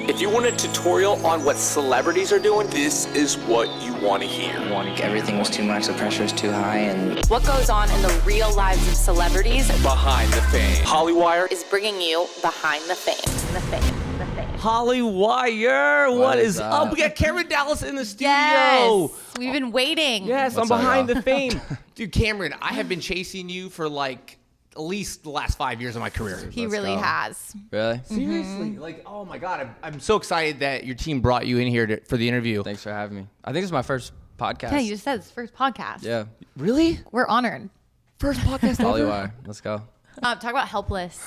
If you want a tutorial on what celebrities are doing, this is what you want to hear. Everything was too much, the pressure was too high, and what goes on in the real lives of celebrities behind the fame. Hollywire is bringing you behind the fame. Hollywire, what is up? We got Cameron Dallas in the studio. Yes, we've been waiting. Yes, I'm behind the fame. Dude, Cameron, I have been chasing you for like at least the last 5 years of my career. He really has. Really? Seriously? Like, oh my God, I'm so excited that your team brought you in here for the interview. Thanks for having me. I think it's my first podcast. Yeah, you just said it's first podcast. Yeah. Really? We're honored. First podcast ever? Hollywire. Let's go. Talk about Helpless.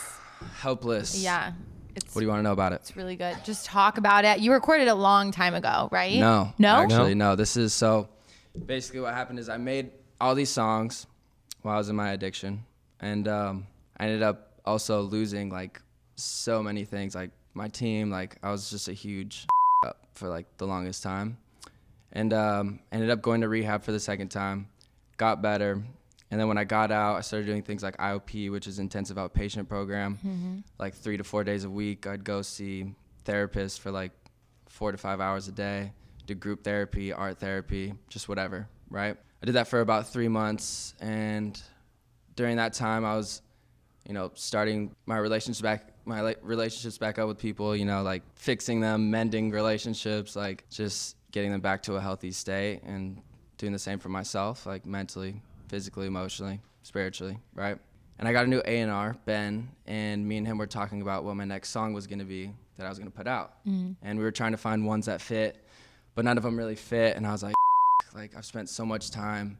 Helpless. Yeah. What do you want to know about it? It's really good. Just talk about it. You recorded it a long time ago, right? No. No? Actually, no. This is so basically what happened is I made all these songs while I was in my addiction. And I ended up also losing like so many things. Like my team, like I was just a huge up for like the longest time. And ended up going to rehab for the second time, got better. And then when I got out, I started doing things like IOP, which is intensive outpatient program. Like 3 to 4 days a week, I'd go see therapists for like 4 to 5 hours a day, do group therapy, art therapy, just whatever, right? I did that for about 3 months. And during that time, I was, starting my relationships back up with people, like fixing them, mending relationships, like just getting them back to a healthy state and doing the same for myself, like mentally, physically, emotionally, spiritually, right? And I got a new A&R, Ben, and me and him were talking about what my next song was gonna be that I was gonna put out. And we were trying to find ones that fit, but none of them really fit. And I was like, I've spent so much time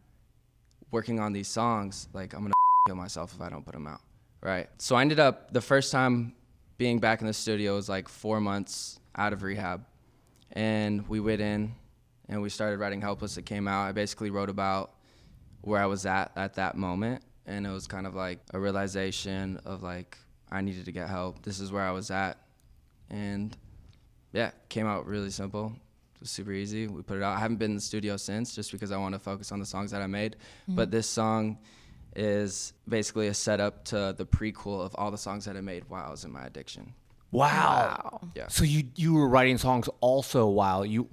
working on these songs, like I'm gonna kill myself if I don't put them out, right? So I ended up, the first time being back in the studio was like 4 months out of rehab. And we went in and we started writing Helpless. It came out. I basically wrote about where I was at that moment. And it was kind of like a realization of like, I needed to get help. This is where I was at. And yeah, it came out really simple. It was super easy. We put it out. I haven't been in the studio since just because I want to focus on the songs that I made. But this song is basically a setup to the prequel of all the songs that I made while I was in my addiction. Wow. Yeah. So you were writing songs also while you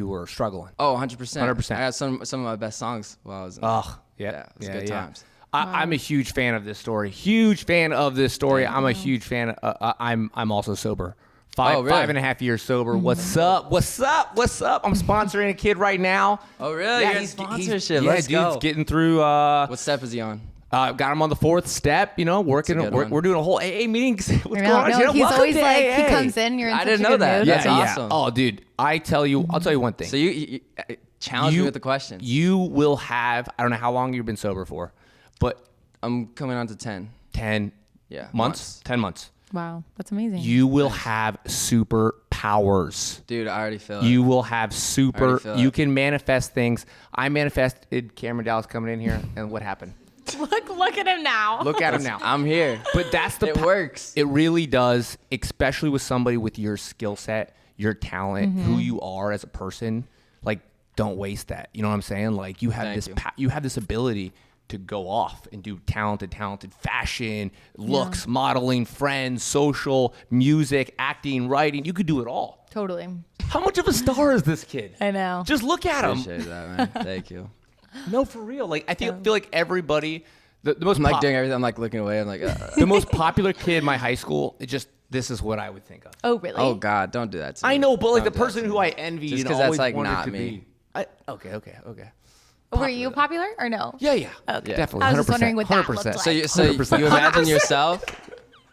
were struggling. Oh, 100%. 100%. I had some of my best songs while I was in yeah. It was good times. I'm a huge fan of this story. Huge fan of this story. I'm a huge fan. I'm also sober. 5.5 years sober. What's up? I'm sponsoring a kid right now. Oh, really? Yeah, You're he's sponsorship. Yeah, Let's go. dude's getting through. What step is he on? Got him on the 4th step. Working. We're doing a whole AA meeting. What's going on? No, he's always like AA. he comes in. You're in I such didn't a know good that. mood. That's awesome. Oh, dude, I'll tell you one thing. So you challenge me with the question. You will have. I don't know how long you've been sober for, but I'm coming on to 10. 10 months. 10 months. Wow, that's amazing. You will have superpowers. Dude, I already feel it. You will have you it. can manifest things. I manifested Cameron Dallas coming in here, and what happened? Look at him now. Look at him now. I'm here. But that's the It works. It really does, especially with somebody with your skill set, your talent, who you are as a person. Like, don't waste that. You know what I'm saying? Like, you have you have this ability to go off and do talented fashion, looks, modeling, friends, social, music, acting, writing. You could do it all. Totally. How much of a star is this kid? I know. Just look at him. Appreciate that, man. Thank you. No, for real. Like, I feel like everybody, the most I'm like doing everything. I'm like looking away. I'm like, the most popular kid in my high school, this is what I would think of. Oh, really? oh God, don't do that to me. I know, but like Don't the do that person to who me. I envied Just and 'cause that's, always like, wanted not to me. be. Okay. Were you popular or no? Yeah. Okay. Definitely. I was just 100%, wondering what that 100%. looked like. So you 100%. imagine yourself?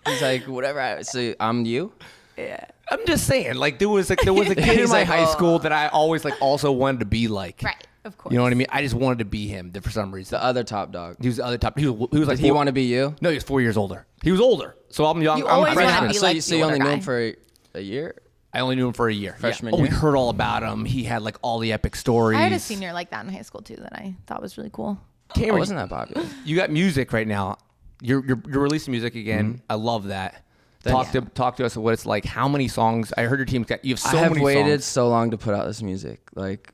He's like, whatever. So I'm you? I'm just saying, like there was a kid in He's my like, high school that I always like also wanted to be like. Right. Of course. You know what I mean? I just wanted to be him for some reason. The other top dog. He was the other top. He was like. Did he want to be you? No, he was 4 years older. He was older. So I'm young. You I'm always a wanna freshman. be So, like so the you only older knew him guy. for a year? I only knew him for a year. Freshman Oh, we year? heard all about him. He had like all the epic stories. I had a senior like that in high school too that I thought was really cool. I Cameron, wasn't that popular. you got music right now. You're releasing music again. I love that. Talk to us what it's like. How many songs? I heard your team's got. You have so I have many waited songs. so long to put out this music. Like,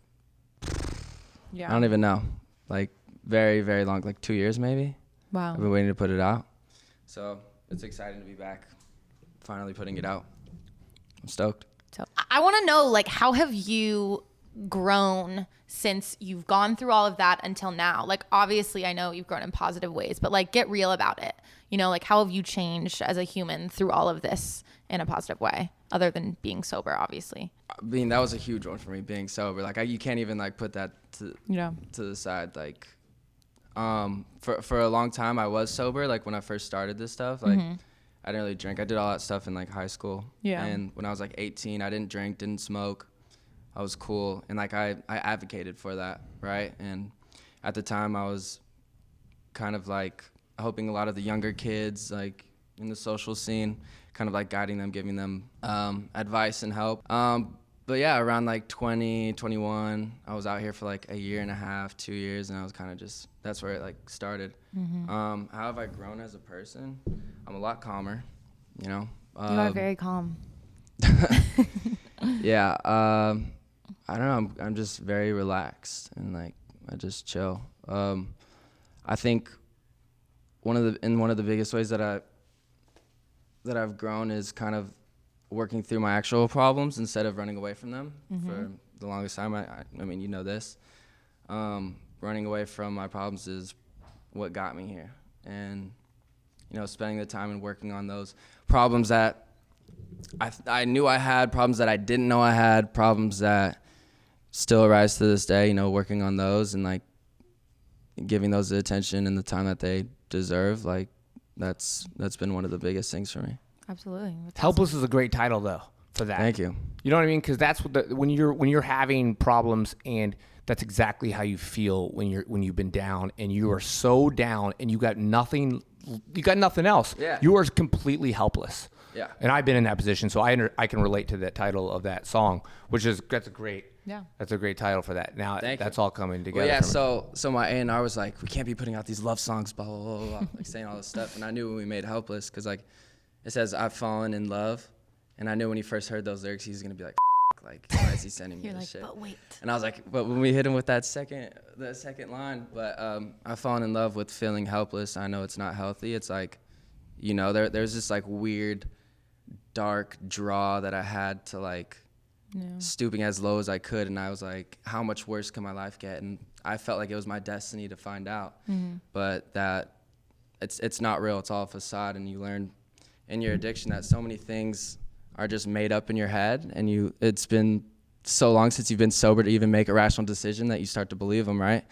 Yeah. I don't even know. Like, very, very long. Like 2 years maybe. Wow. I've been waiting to put it out. So it's exciting to be back, finally putting it out. I'm stoked. So I want to know, like, how have you grown since you've gone through all of that until now? Like, obviously I know you've grown in positive ways, but like, get real about it. You know, like, how have you changed as a human through all of this in a positive way, other than being sober, obviously? I mean, that was a huge one for me, being sober. Like, you can't even like put that to the side. Like, for a long time I was sober. Like, when I first started this stuff, like I didn't really drink. I did all that stuff in like high school. Yeah. And when I was like 18, I didn't drink, didn't smoke. I was cool, and like I advocated for that, right? And at the time I was kind of like helping a lot of the younger kids like in the social scene, kind of like guiding them, giving them advice and help. But yeah, around like 20, 21, I was out here for like a year and a half, 2 years, and I was kind of just, that's where it like started. How have I grown as a person? I'm a lot calmer, you know? You are very calm. Yeah, I don't know, I'm just very relaxed, and like I just chill. I think one of the biggest ways that I've grown is kind of working through my actual problems instead of running away from them. For the longest time, I mean, you know this, running away from my problems is what got me here. And, you know, spending the time and working on those problems that I knew I had, problems that I didn't know I had, problems that still arise to this day, you know, working on those and like giving those the attention and the time that they deserve, like that's been one of the biggest things for me. Absolutely. Helpless is a great title though for that. Thank you. You know what I mean? Because that's what when you're having problems, and that's exactly how you feel when you've been down, and you are so down and you got nothing else. Yeah. You are completely helpless. Yeah. And I've been in that position, so I can relate to that title of that song, that's a great title for that. Now that's all coming together. Well, yeah. So my A&R was like, we can't be putting out these love songs, blah blah blah blah, blah, like saying all this stuff. And I knew when we made Helpless, because like it says I've fallen in love, and I knew when he first heard those lyrics, he was gonna be like, like why is he sending me You're this like, shit? but wait. And I was like, but when we hit him with that second line, but I've fallen in love with feeling helpless. I know it's not healthy. It's like, you know, there's this like weird dark draw that I had to like stooping as low as I could, and I was like, how much worse can my life get? And I felt like it was my destiny to find out, but that it's not real. It's all a facade, and you learn in your addiction that so many things are just made up in your head, and it's been so long since you've been sober to even make a rational decision that you start to believe them, right?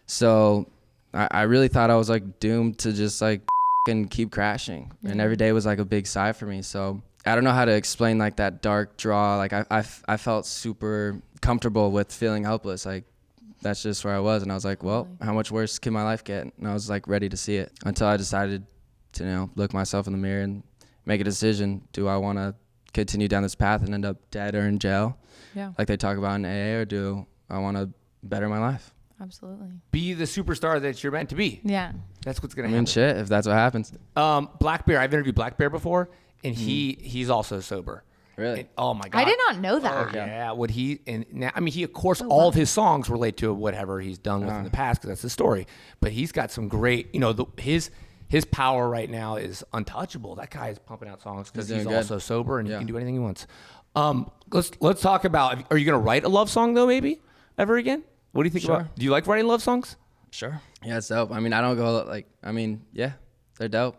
So I really thought I was like doomed to just like and keep crashing, and every day was like a big sigh for me. So I don't know how to explain like that dark draw. Like I felt super comfortable with feeling helpless. Like that's just where I was, and I was like, well, how much worse can my life get? And I was like ready to see it, until I decided to, you know, look myself in the mirror and make a decision. Do I want to continue down this path and end up dead or in jail, like they talk about in AA, or do I want to better my life? Absolutely. Be the superstar that you're meant to be. Yeah. That's what's gonna I mean, happen. shit, if that's what happens. Black Bear. I've interviewed Black Bear before, and he's also sober. Really? And, oh my god. I did not know that. Yeah. What he and now, I mean, he of course all of his songs relate to whatever he's done with in the past, because that's the story. But he's got some great, you know, his power right now is untouchable. That guy is pumping out songs because he's also sober, and he can do anything he wants. Let's talk about. Are you gonna write a love song though? Maybe ever again? What do you think about? Do you like writing love songs? Sure. Yeah, it's dope. I mean, I don't go like. I mean, yeah, they're dope.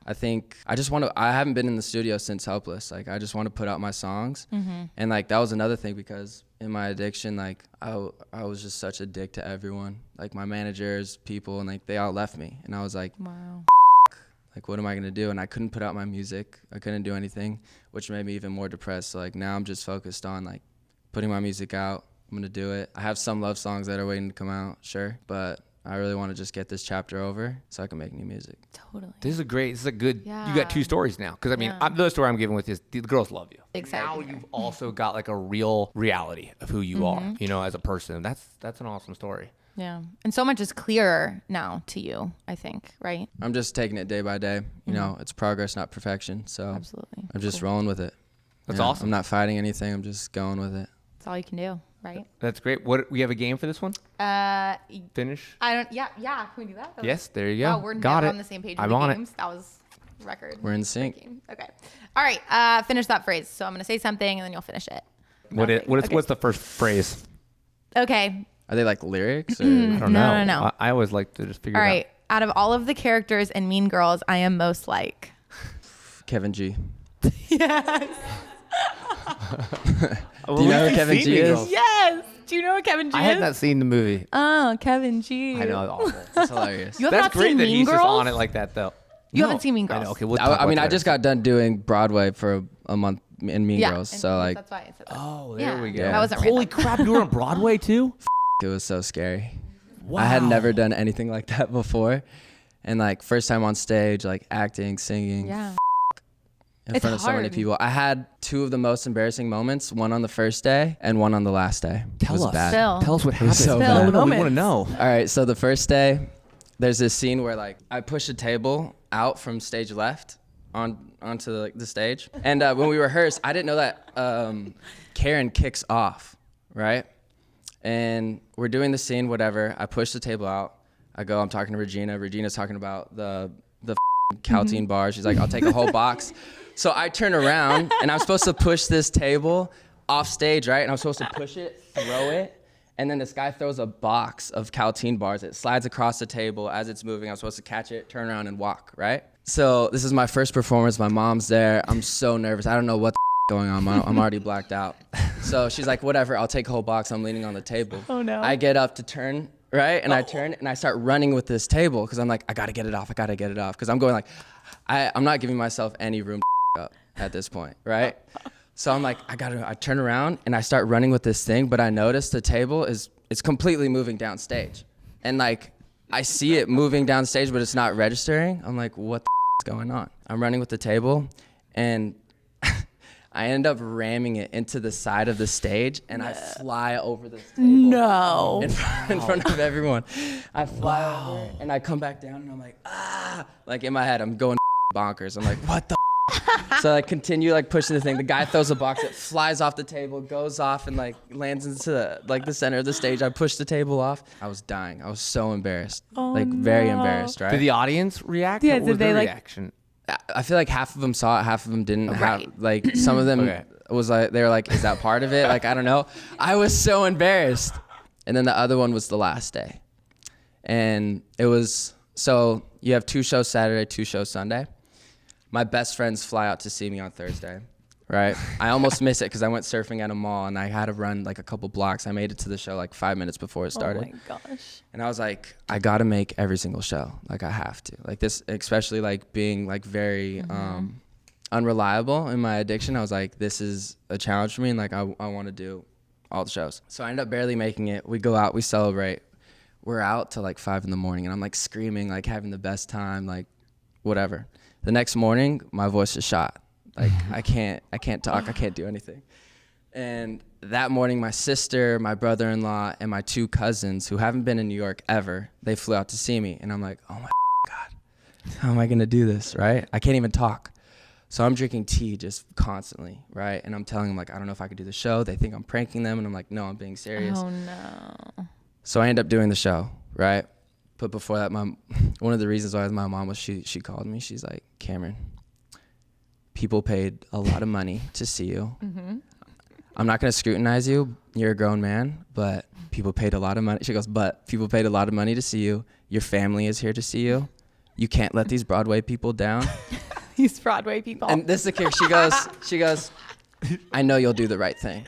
I think I just want to. I haven't been in the studio since Helpless. Like, I just want to put out my songs, and like that was another thing, because in my addiction, like I was just such a dick to everyone, like my managers, people, and like they all left me, and I was like, Wow. like what am I gonna do? And I couldn't put out my music. I couldn't do anything, which made me even more depressed. So like now I'm just focused on like putting my music out. I'm gonna do it. I have some love songs that are waiting to come out, sure, but I really want to just get this chapter over so I can make new music. Totally. This is a good. You got two stories now, because I mean, the story I'm giving with is the girls love you. Exactly. Now you've also got like a real reality of who you are, you know, as a person. That's an awesome story. Yeah. And so much is clearer now to you, I think, right? I'm just taking it day by day. You know, it's progress, not perfection. So Absolutely. I'm just rolling with it. That's awesome. I'm not fighting anything. I'm just going with it. That's all you can do, right? That's great. What, we have a game for this one? Finish? I don't. Yeah. Can we do that? Yes, there you go. Wow, we're got never it. on the same page. I'm with on the it. games. That was record. We're in sync. breaking. Okay. All right. Finish that phrase. So I'm going to say something and then you'll finish it. What's the first phrase? Okay. Are they like lyrics? Or? I don't know. No. I always like to just figure All it right. Out of all of the characters in Mean Girls, I am most like. Kevin G. Yes. Do you know who Kevin G is? Yes. Do you know what Kevin G out. is? I had not seen the movie. Oh, Kevin G. I know, it's awful. It's hilarious. You have That's not great seen that Mean he's Girls? just on it like that, though. You haven't seen Mean Girls? I know. Okay, we'll I mean, I just got done doing Broadway for a month in Mean Girls, and so like that's why I said that. Oh, there we go. That wasn't Holy random. crap, you were on Broadway too? it was so scary. Wow. I had never done anything like that before, and like first time on stage, like acting, singing. Yeah. In It's front of so many hard. people. I had two of the most embarrassing moments, one on the first day and one on the last day. Tell it was us. bad. Phil. Tell us what happened. so Spill bad. the No, we want to moments. know. All right, so the first day, there's this scene where like I push a table out from stage left onto the stage, and when we rehearsed, I didn't know that Karen kicks off, right? And we're doing the scene, whatever. I push the table out. I'm talking to Regina. Regina's talking about the Caltine bar. She's like, I'll take a whole box. So I turn around and I'm supposed to push this table off stage, right? And I'm supposed to push it, throw it. And then this guy throws a box of Caltine bars. It slides across the table as it's moving. I'm supposed to catch it, turn around and walk, right? So this is my first performance. My mom's there. I'm so nervous. I don't know what the going on. I'm already blacked out. So she's like, whatever, I'll take a whole box. I'm leaning on the table. Oh, no. I get up to turn, right? And I turn and I start running with this table because I'm like, I gotta get it off. Because I'm going like, I'm not giving myself any room to up at this point, right? So I'm like, I turn around and I start running with this thing, but I notice the table it's completely moving downstage. And like, I see it moving downstage, but it's not registering. I'm like, what the is going on? I'm running with the table and I end up ramming it into the side of the stage and I fly over this table. No. In front of everyone. I fly over and I come back down and I'm like, like in my head, I'm going bonkers. I'm like, what the So I continue like pushing the thing. The guy throws a box, it flies off the table, goes off and like lands into the center of the stage. I push the table off. I was dying. I was so embarrassed. Very embarrassed, right? Did the audience react? Yeah, What was did they, their like- reaction? I feel like half of them saw it, half of them didn't. Right. Like some of them Okay. was like, they were like, is that part of it? Like, I don't know. I was so embarrassed. And then the other one was the last day. And it was, so you have 2 shows Saturday, 2 shows Sunday. My best friends fly out to see me on Thursday, right? I almost missed it because I went surfing at a mall and I had to run like a couple blocks. I made it to the show like 5 minutes before it started. Oh my gosh. And I was like, I gotta make every single show. Like I have to. Like this, especially like being like very unreliable in my addiction. I was like, this is a challenge for me and like I want to do all the shows. So I ended up barely making it. We go out, we celebrate. We're out till like 5 in the morning and I'm like screaming, like having the best time, like whatever. The next morning, my voice is shot. Like I can't talk, I can't do anything. And that morning, my sister, my brother-in-law, and my 2 cousins who haven't been in New York ever, they flew out to see me. And I'm like, oh my God, how am I gonna do this, right? I can't even talk. So I'm drinking tea just constantly, right? And I'm telling them like, I don't know if I could do the show. They think I'm pranking them. And I'm like, no, I'm being serious. Oh no. So I end up doing the show, right? But before that, one of the reasons why my mom was, she called me. She's like, Cameron, people paid a lot of money to see you. Mm-hmm. I'm not going to scrutinize you. You're a grown man, but people paid a lot of money. She goes, but people paid a lot of money to see you. Your family is here to see you. You can't let these Broadway people down. These Broadway people. And this is the kicker. She goes, I know you'll do the right thing.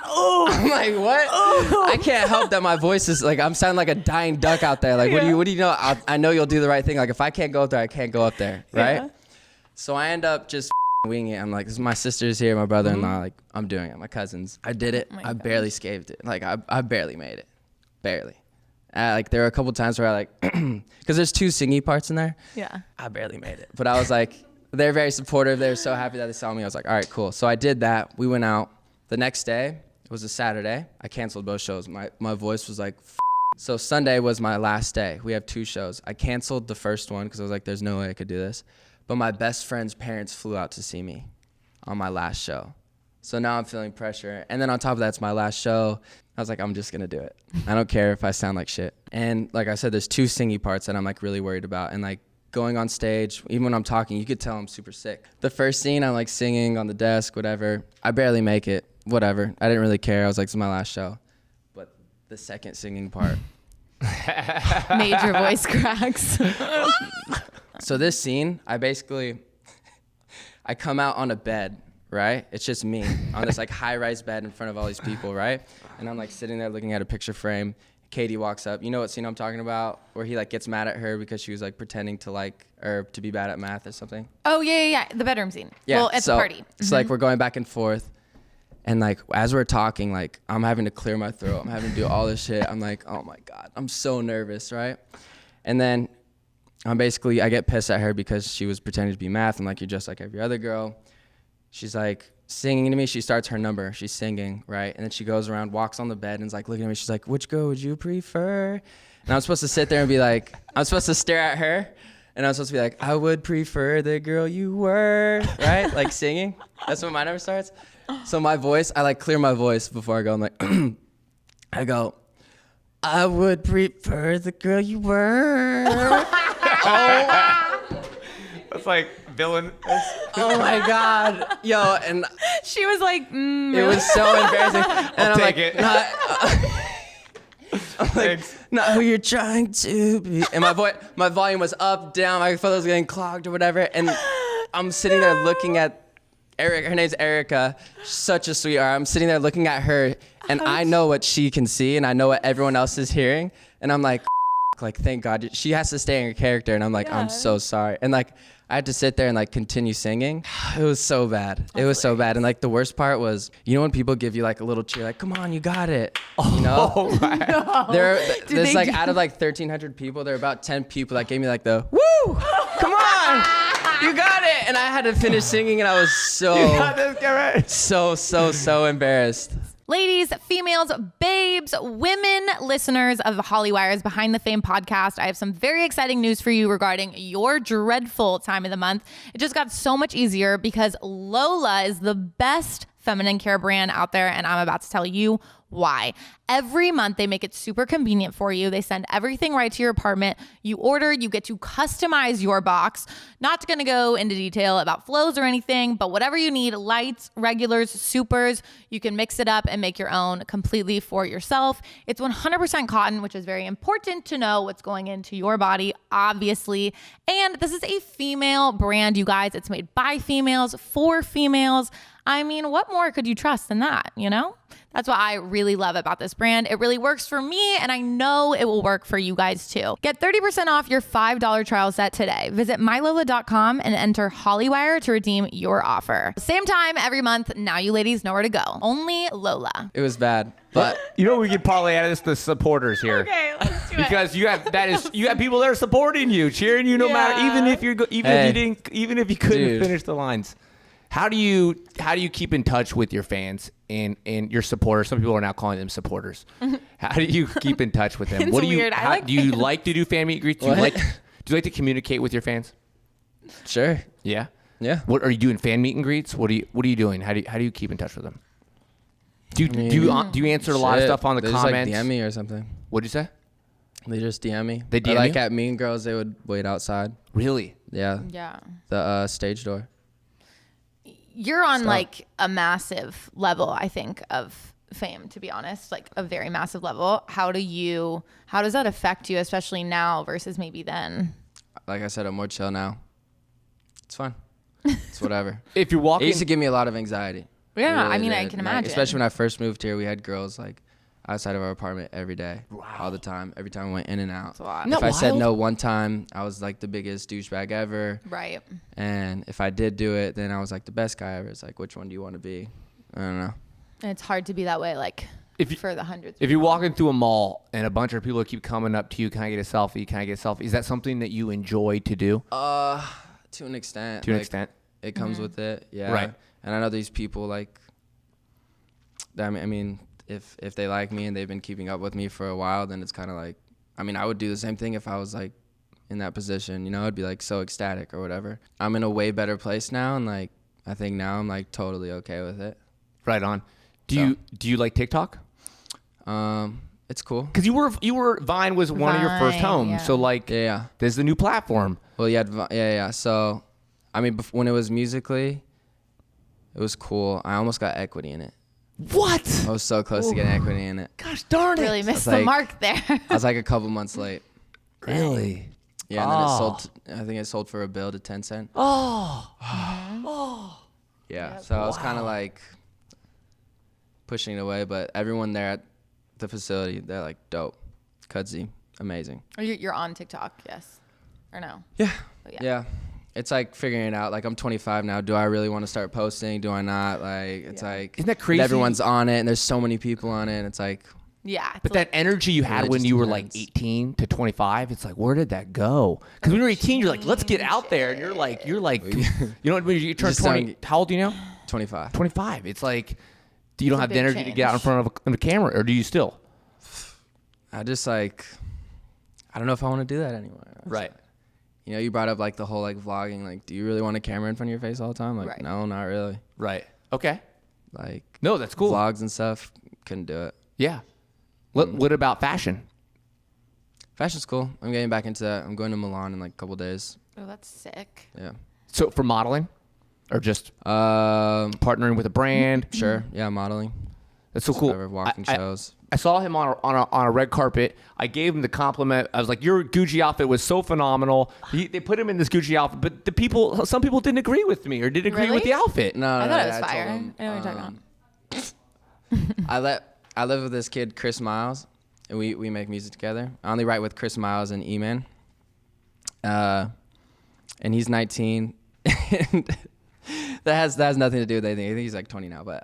oh. I'm like, what? I can't help that my voice is like, I'm sounding like a dying duck out there. Like, what do you know? I know you'll do the right thing. Like, if I can't go up there, I can't go up there, right? Yeah. So I end up just winging it. I'm like, this is my sister's here, my brother-in-law. Like, I'm doing it. My cousins. I did it. I barely scathed it. Like, I barely made it. Barely. Like, there were a couple times where I like, because there's 2 singy parts in there. Yeah. I barely made it. But I was like, they're very supportive. They were so happy that they saw me. I was like, all right, cool. So I did that. We went out. The next day, it was a Saturday. I canceled both shows. My voice was like, so Sunday was my last day. We have 2 shows. I canceled the first one because I was like, there's no way I could do this. But my best friend's parents flew out to see me on my last show. So now I'm feeling pressure. And then on top of that, it's my last show. I was like, I'm just going to do it. I don't care if I sound like shit. And like I said, there's 2 singy parts that I'm like really worried about. And like going on stage, even when I'm talking, you could tell I'm super sick. The first scene, I'm like singing on the desk, whatever. I barely make it, whatever. I didn't really care. I was like, this is my last show. But the second singing part. Major voice cracks. So this scene, I come out on a bed, right? It's just me on this like high-rise bed in front of all these people, right? And I'm like sitting there looking at a picture frame. Katie walks up. You know what scene I'm talking about? Where he like gets mad at her because she was like pretending to to be bad at math or something. Oh, yeah. The bedroom scene. Yeah. Well, at the party. It's like we're going back and forth. And like as we're talking, like I'm having to clear my throat. I'm having to do all this shit. I'm like, oh my God, I'm so nervous, right? And then I get pissed at her because she was pretending to be math. I'm like, you're just like every other girl. She's like singing to me. She starts her number. She's singing, right? And then she goes around, walks on the bed, and is like looking at me. She's like, which girl would you prefer? And I'm supposed to sit there and be like, I'm supposed to stare at her. And I'm supposed to be like, I would prefer the girl you were, right? Like singing. That's when my number starts. So my voice, I like clear my voice before I go. I'm like, I go, I would prefer the girl you were. That's like villain. Oh my God. Yo, and She was like, it was so embarrassing. And I'll take it. I'm like, not who you're trying to be. And my volume was up, down. I felt I was getting clogged or whatever. And I'm sitting there looking at Eric. Her name's Erica. Such a sweetheart. I'm sitting there looking at her, and I know what she can see, and I know what everyone else is hearing. And I'm like, thank God. She has to stay in her character. And I'm like, I'm so sorry. And like, I had to sit there and like continue singing. It was so bad. It was so bad. And like the worst part was, you know when people give you like a little cheer, like, come on, you got it. You know? There's like out of like 1,300 people, there are about 10 people that gave me like the, woo, come on, you got it. And I had to finish singing and I was so embarrassed. Ladies, females, babes, women, listeners of Hollywire's Behind the Fame podcast, I have some very exciting news for you regarding your dreadful time of the month. It just got so much easier because Lola is the best feminine care brand out there, and I'm about to tell you why. Every month, they make it super convenient for you. They send everything right to your apartment. You order, you get to customize your box. Not going to go into detail about flows or anything, but whatever you need, lights, regulars, supers, you can mix it up and make your own completely for yourself. It's 100% cotton, which is very important to know what's going into your body, obviously. And this is a female brand, you guys. It's made by females, for females. I mean, what more could you trust than that, you know? That's what I really love about this brand. It really works for me, and I know it will work for you guys too. Get 30% off your $5 trial set today. Visit mylola.com and enter Hollywire to redeem your offer. Same time every month. Now you ladies know where to go. Only Lola. It was bad, but You know, we could parlay out of this the supporters here. Okay, let's do Because you have people that are supporting you, cheering you no matter, even if you couldn't finish the lines. How do you keep in touch with your fans and your supporters? Some people are now calling them supporters. How do you keep in touch with them? It's weird. Do you like to do fan meet and greets? Do you like to communicate with your fans? sure. Yeah. Yeah. What are you doing? Fan meet and greets? What are you doing? How do you keep in touch with them? Do you answer a lot of stuff on the comments? Just like DM me or something. What'd you say? They just DM me. They DM or like you? at Mean Girls, they would wait outside. Really? Yeah. Yeah. The stage door. You're on like a massive level, I think, of fame, to be honest, like a very massive level. How does that affect you, especially now versus maybe then? Like I said, I'm more chill now. It's fun. It's whatever. If you're walking, It used to give me a lot of anxiety. Yeah, It really I mean, I did. can Like, imagine. especially when I first moved here, we had girls like outside of our apartment every day, all the time. Every time we went in and out. That's a lot. No. If I said wild? no one time, I was like the biggest douchebag ever. Right. And if I did do it, then I was like the best guy ever. It's like, which one do you want to be? I don't know. And it's hard to be that way, like for the hundreds. if you're walking through a mall and a bunch of people keep coming up to you, can I get a selfie? Can I get a selfie? Is that something that you enjoy to do? To an extent. To an like, extent. It comes with it. Yeah. Right. And I know these people like, I mean, if they like me and they've been keeping up with me for a while, then it's kind of like, I mean, I would do the same thing if I was like in that position, you know, I'd be like so ecstatic or whatever. I'm in a way better place now. And like, I think now I'm like totally okay with it. Right on. Do you like TikTok? It's It's cool. Because you were Vine was one of your first Vine, homes. yeah. So like, Yeah. there's the new platform. Well, yeah. So, I mean, when it was Musically, it was cool. I almost got equity in it. What? I was so close to getting equity in it. Gosh darn it. Really missed the like- mark there. I was like a couple months late. Really? Yeah, and then it sold. I think it sold for a bill to 10 cent. Yeah. So I was kind of like pushing it away, but everyone there at the facility, they're like dope. Cudsy, amazing. You're on TikTok, yes, or no? Yeah. yeah. Yeah. It's like figuring it out. Like I'm 25 now. Do I really want to start posting? Do I not? Like it's like Isn't that crazy? Everyone's on it, and there's so many people on it. And it's like Yeah. But that energy you had it when just you were like depends. 18 to 25, it's like, where did that go? Because when you're 18, you're like, let's get out there. And you're like, you know what, when you turn just 20, sound- how old do you know? 25. 25. It's like, do you don't a have the big energy to get out in change. front of a camera, or do you still? I just like, I don't know if I want to do that anymore. Right. You know, you brought up like the whole like vlogging. Like, do you really want a camera in front of your face all the time? Like, Right. no, not really. Right. Okay. Like, No, that's cool. vlogs and stuff, couldn't do it. Yeah. What about fashion? Fashion's cool. I'm getting back into that. I'm going to Milan in like a couple days. Oh, that's sick. Yeah. So for modeling, or just partnering with a brand? Sure. Yeah, modeling. That's so cool. Whatever, walking shows. I saw him on a red carpet. I gave him the compliment. I was like, "Your Gucci outfit was so phenomenal." They put him in this Gucci outfit, but some people didn't agree with me or didn't agree with Really? the outfit. No, I no, thought no, it was told fire. him, I know what you're talking about. I live with this kid, Chris Miles, and we make music together. I only write with Chris Miles and E-Man. And he's 19. And that has nothing to do with anything. I think he's like 20 now, but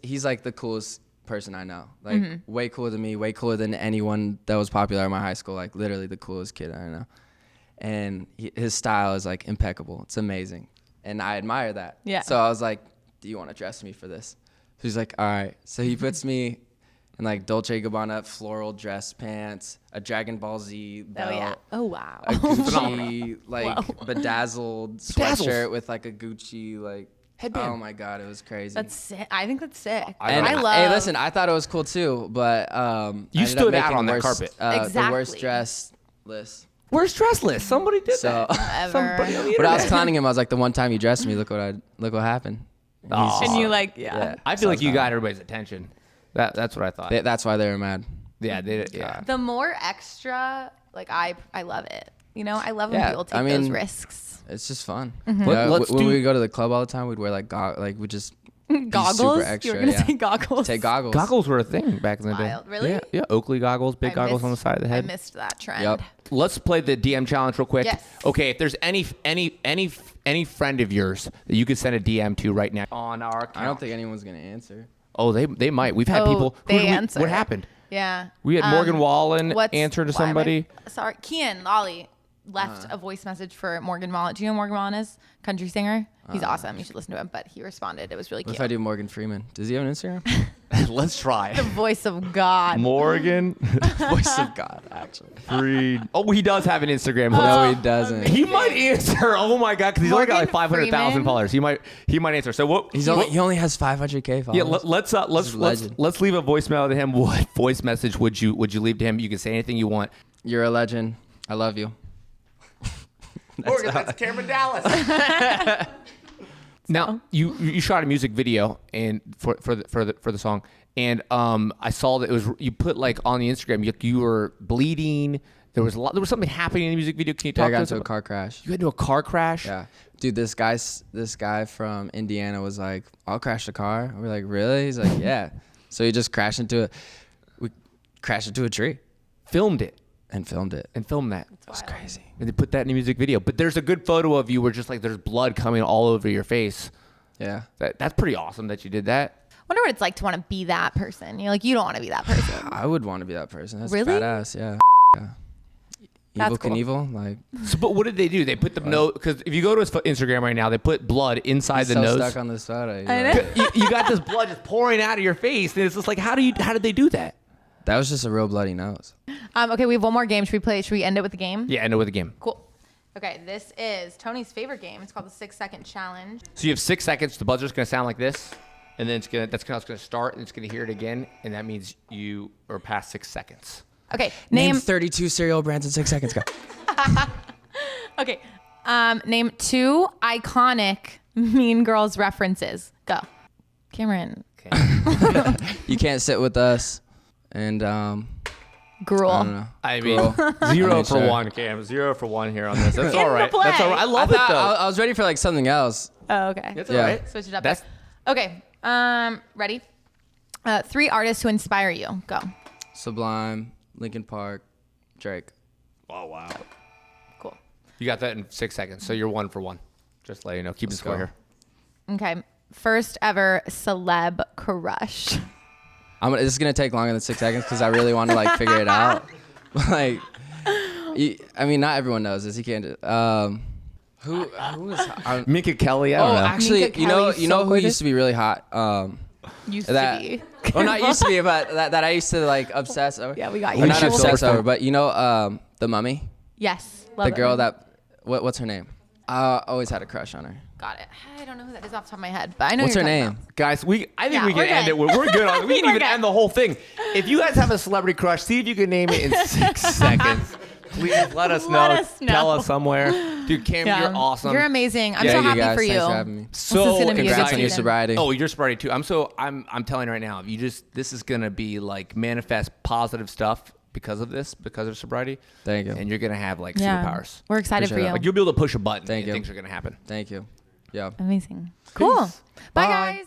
he's like the coolest person I know. Like way cooler than me, way cooler than anyone that was popular in my high school. Like literally the coolest kid I know. And his style is like impeccable. It's amazing. And I admire that. Yeah. So I was like, do you want to dress me for this? So he's like, all right. So he puts me in like Dolce & Gabbana floral dress pants, a Dragon Ball Z belt, Oh yeah. Oh wow. a Gucci like Whoa. bedazzled sweatshirt with like a Gucci like Headband. Oh my god, it was crazy. That's sick. I think that's sick. and I love. Hey, listen, I thought it was cool too, but You I ended up stood out making on that carpet. The worst Exactly. dress list. Where's dress list? Somebody did So, that. Somebody on the but I was internet. clowning him. I was like, the one time you dressed me, look what happened. And he's Aw. just- and you like, yeah. yeah. I feel like you got everybody's attention. That's what I thought. That's why they were mad. Yeah, they did. Yeah. The more extra, like I love it. You know, I love when Yeah, people take I mean, those risks. It's just fun. Let's when do- we go to the club all the time, we'd wear like we just be Goggles. super You extra. were gonna yeah. say goggles. Take goggles. Goggles were a thing back in the day. Wild. Really? Yeah, yeah. Oakley goggles, big I goggles on the missed- side of the head. I missed that trend. Yep. Let's play the DM challenge real quick. Yes. Okay, if there's any friend of yours that you could send a DM to right now on our account. I don't think anyone's gonna answer. Oh, they might. We've had Oh, people. they did answer. What happened? Yeah. We had Morgan Wallen what's- answer to why am I- somebody. Sorry, Kian Lolly left a voice message for Morgan Wallen. Do you know who Morgan Wallen is? Country singer. He's awesome. You should listen to him. But he responded. It was really What cute. if I do Morgan Freeman? Does he have an Instagram? Let's try. The voice of God. Morgan Voice of God, actually. Freed. Oh, he does have an Instagram. No, he doesn't. He might answer. Oh my god, because he's only got like Morgan 500,000 Freeman? followers. He might answer. So what? He only has 500K followers. Yeah, let's This is a legend. let's leave a voicemail to him. What voice message would you leave to him? You can say anything you want. You're a legend. I love you. Morgan, that's Cameron Dallas. Now you shot a music video and for the song, and I saw that it was you put like on the Instagram you were bleeding. There was something happening in the music video. Can you talk I got to us into a about- car crash. You got into a car crash. Yeah, dude, this guy from Indiana was like, "I'll crash the car." And we're like, "Really?" He's like, "Yeah." So he just crashed into a tree Filmed it and filmed it. and filmed that. It was crazy. And they put that in the music video. But there's a good photo of you where just like there's blood coming all over your face. Yeah. That's pretty awesome that you did that. Wonder what it's like to want to be that person. You're like, you don't want to be that person. I would want to be that person. That's Really? badass. Yeah. Yeah. That's Evil cool. Knievel, like So, but what did they do? They put the note because if you go to his Instagram right now, they put blood inside he's the so nose. stuck on this photo. I know. you got this blood just pouring out of your face, and it's just like, how did they do that? That was just a real bloody nose. Okay, we have one more game. Should we end it with the game? Yeah, end it with the game. Cool. Okay, this is Tony's favorite game. It's called the 6-second challenge. So you have 6 seconds. The buzzer's gonna sound like this, And then that's how it's gonna start, and it's gonna hear it again, and that means you are past 6 seconds. Okay. Name 32 cereal brands in 6 seconds. Go. Okay. Name 2 iconic Mean Girls references. Go. Cameron. Okay. You can't sit with us. And Gruel. I don't know. I mean, Girl. 0 I mean, for sure. 1, Cam. 0 for 1 here on this. That's In all the right. play. That's all right. I love it though. I was ready for like something else. Oh, okay. That's Yeah. all right. Switch it up. That's Okay. Ready? 3 artists who inspire you. Go. Sublime, Linkin Park, Drake. oh wow. Cool. You got that in 6 seconds, so you're 1 for 1. Just let you know. Keep the score go. here. Okay. First ever celeb crush. This is gonna take longer than 6 seconds because I really want to like figure it out. Like, I mean, not everyone knows this. You can't. Who is? Minka Kelly. I don't know. Actually, Minka you know Kelly's so who gorgeous. used to be really hot. Used That. to be. Well, not used to be, but that I used to like obsess over. Yeah, we got Well, you. not Alicia obsess Silverstone. over, but you know, the Mummy, Yes. Love the it. girl that. What's her name? Always had a crush on her. Got it. I don't know who that is off the top of my head, but I know What's who her you're name? talking Guys, I think Yeah, we can we're end good. it. We're good on it. We think can even we're good. end the whole thing. If you guys have a celebrity crush, see if you can name it in 6 seconds. Please let us know. Let us know. Tell us somewhere. Dude, Cam, about. you're awesome. You're amazing. I'm Yeah, so you happy guys, for you. thanks for having me. So This is gonna be a good Congrats on your season. sobriety. Oh, you're sobriety too. I'm telling you right now, this is gonna be like manifest positive stuff because of sobriety. Thank you. And you're gonna have like Yeah. superpowers. We're excited for Appreciate you. Like you'll be able to push a button Thank and you. things are gonna happen. Thank you. Yeah. Amazing. Cool. Bye, Bye. guys.